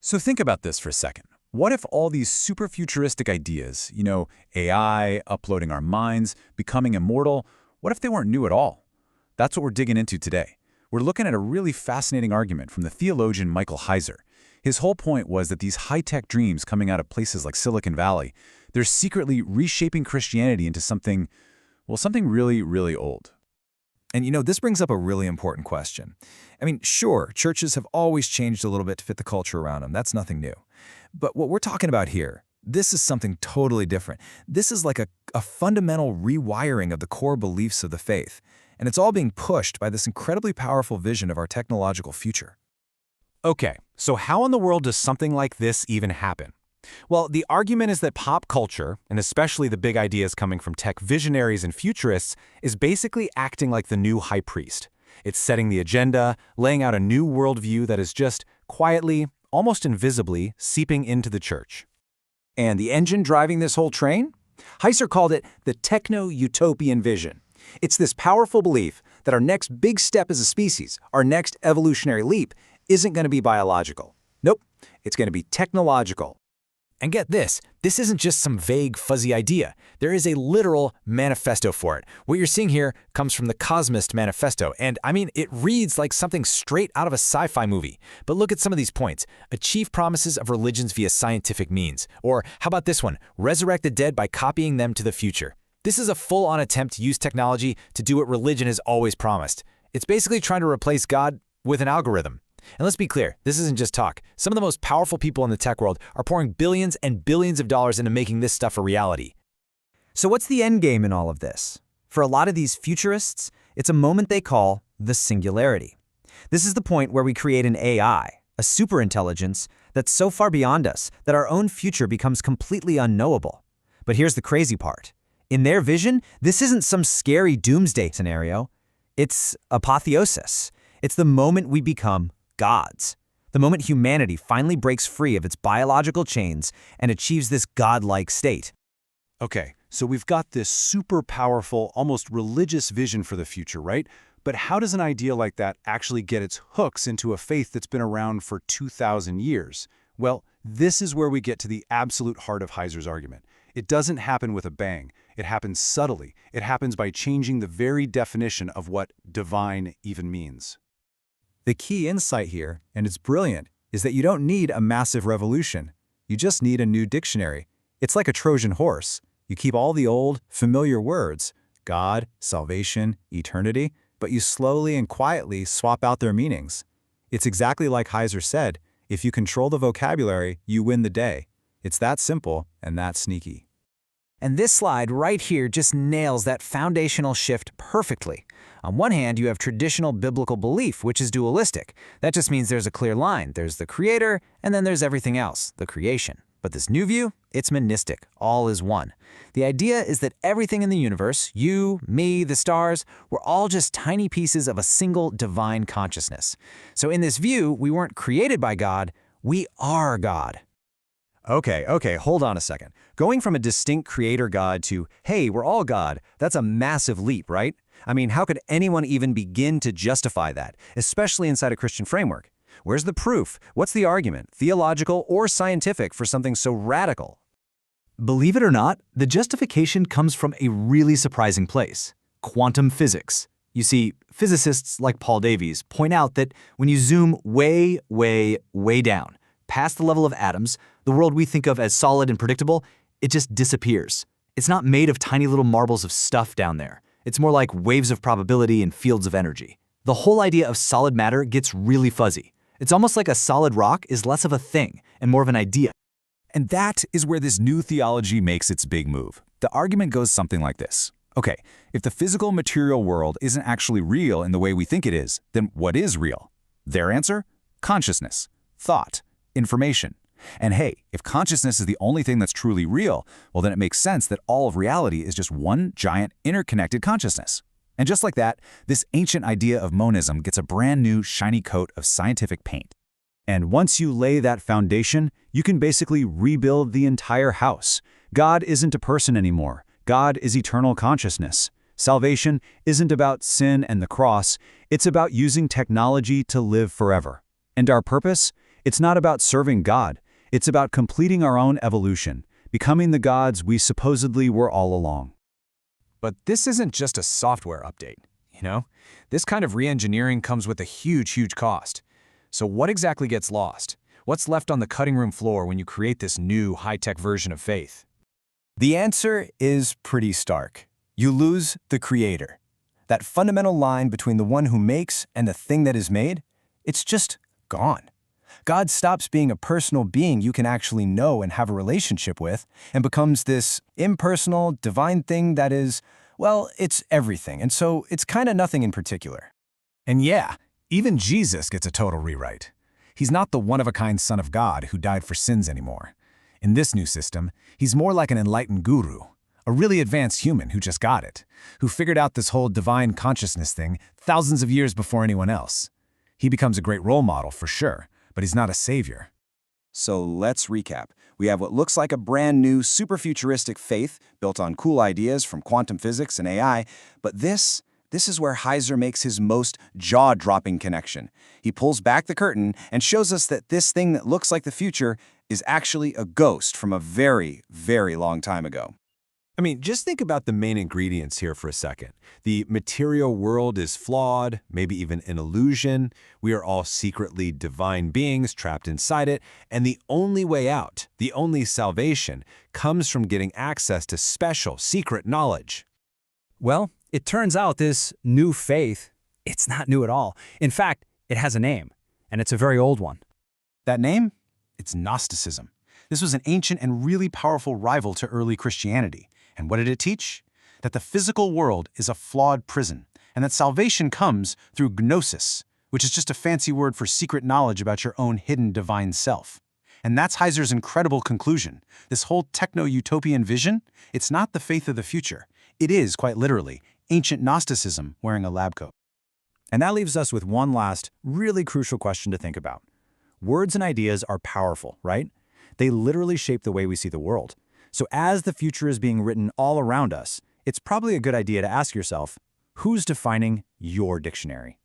So think about this for a second. What if all these super futuristic ideas, AI, uploading our minds, becoming immortal, what if they weren't new at all? That's what we're digging into today. We're looking at a really fascinating argument from the theologian Michael Heiser. His whole point was that these high-tech dreams coming out of places like Silicon Valley, they're secretly reshaping Christianity into something, well, something really, really old. And this brings up a really important question. I mean, sure, churches have always changed a little bit to fit the culture around them. That's nothing new. But what we're talking about here, this is something totally different. This is like a fundamental rewiring of the core beliefs of the faith. And it's all being pushed by this incredibly powerful vision of our technological future. Okay, so how in the world does something like this even happen? Well, the argument is that pop culture, and especially the big ideas coming from tech visionaries and futurists, is basically acting like the new high priest. It's setting the agenda, laying out a new worldview that is just quietly, almost invisibly, seeping into the church. And the engine driving this whole train? Heiser called it the techno-utopian vision. It's this powerful belief that our next big step as a species, our next evolutionary leap, isn't going to be biological. Nope, it's going to be technological. And get this isn't just some vague, fuzzy idea. There is a literal manifesto for it. What you're seeing here comes from the Cosmist Manifesto, and I mean, it reads like something straight out of a sci-fi movie. But look at some of these points. Achieve promises of religions via scientific means. Or how about this one? Resurrect the dead by copying them to the future. This is a full-on attempt to use technology to do what religion has always promised. It's basically trying to replace God with an algorithm. And let's be clear, this isn't just talk. Some of the most powerful people in the tech world are pouring billions and billions of dollars into making this stuff a reality. So what's the end game in all of this? For a lot of these futurists, it's a moment they call the singularity. This is the point where we create an AI, a superintelligence that's so far beyond us that our own future becomes completely unknowable. But here's the crazy part. In their vision, this isn't some scary doomsday scenario. It's apotheosis. It's the moment we become gods. The moment humanity finally breaks free of its biological chains and achieves this godlike state. Okay, so we've got this super powerful, almost religious vision for the future, right? But how does an idea like that actually get its hooks into a faith that's been around for 2,000 years? Well, this is where we get to the absolute heart of Heiser's argument. It doesn't happen with a bang. It happens subtly. It happens by changing the very definition of what divine even means. The key insight here, and it's brilliant, is that you don't need a massive revolution. You just need a new dictionary. It's like a Trojan horse. You keep all the old, familiar words, God, salvation, eternity, but you slowly and quietly swap out their meanings. It's exactly like Heiser said, if you control the vocabulary, you win the day. It's that simple and that sneaky. And this slide right here just nails that foundational shift perfectly. On one hand, you have traditional biblical belief, which is dualistic. That just means there's a clear line. There's the creator, and then there's everything else, the creation. But this new view, it's monistic. All is one. The idea is that everything in the universe, you, me, the stars, we're all just tiny pieces of a single divine consciousness. So in this view, we weren't created by God, we are God. Okay, hold on a second. Going from a distinct creator God to, hey, we're all God, that's a massive leap, right? I mean, how could anyone even begin to justify that, especially inside a Christian framework? Where's the proof? What's the argument, theological or scientific, for something so radical? Believe it or not, the justification comes from a really surprising place: quantum physics. You see, physicists like Paul Davies point out that when you zoom way, way, way down, past the level of atoms, the world we think of as solid and predictable, it just disappears. It's not made of tiny little marbles of stuff down there. It's more like waves of probability and fields of energy. The whole idea of solid matter gets really fuzzy. It's almost like a solid rock is less of a thing and more of an idea. And that is where this new theology makes its big move. The argument goes something like this. Okay, if the physical material world isn't actually real in the way we think it is, then what is real? Their answer? Consciousness, thought, information. And hey, if consciousness is the only thing that's truly real, well then it makes sense that all of reality is just one giant interconnected consciousness. And just like that, this ancient idea of monism gets a brand new shiny coat of scientific paint. And once you lay that foundation, you can basically rebuild the entire house. God isn't a person anymore. God is eternal consciousness. Salvation isn't about sin and the cross. It's about using technology to live forever. And our purpose? It's not about serving God. It's about completing our own evolution, becoming the gods we supposedly were all along. But this isn't just a software update, you know? This kind of re-engineering comes with a huge cost. So what exactly gets lost? What's left on the cutting room floor when you create this new high-tech version of faith? The answer is pretty stark. You lose the creator. That fundamental line between the one who makes and the thing that is made, it's just gone. God stops being a personal being you can actually know and have a relationship with and becomes this impersonal, divine thing that is, well, it's everything, and so it's kind of nothing in particular. And yeah, even Jesus gets a total rewrite. He's not the one-of-a-kind Son of God who died for sins anymore. In this new system, he's more like an enlightened guru, a really advanced human who just got it, who figured out this whole divine consciousness thing thousands of years before anyone else. He becomes a great role model for sure, but he's not a savior. So let's recap. We have what looks like a brand new, super futuristic faith built on cool ideas from quantum physics and AI, but this is where Heiser makes his most jaw-dropping connection. He pulls back the curtain and shows us that this thing that looks like the future is actually a ghost from a very long time ago. I mean, just think about the main ingredients here for a second. The material world is flawed, maybe even an illusion. We are all secretly divine beings trapped inside it, and the only way out, the only salvation, comes from getting access to special, secret knowledge. Well, it turns out this new faith, it's not new at all. In fact, it has a name, and it's a very old one. That name? It's Gnosticism. This was an ancient and really powerful rival to early Christianity. And what did it teach? That the physical world is a flawed prison, and that salvation comes through gnosis, which is just a fancy word for secret knowledge about your own hidden divine self. And that's Heiser's incredible conclusion. This whole techno-utopian vision, it's not the faith of the future. It is, quite literally, ancient Gnosticism wearing a lab coat. And that leaves us with one last, really crucial question to think about. Words and ideas are powerful, right? They literally shape the way we see the world. So as the future is being written all around us, it's probably a good idea to ask yourself, who's defining your dictionary?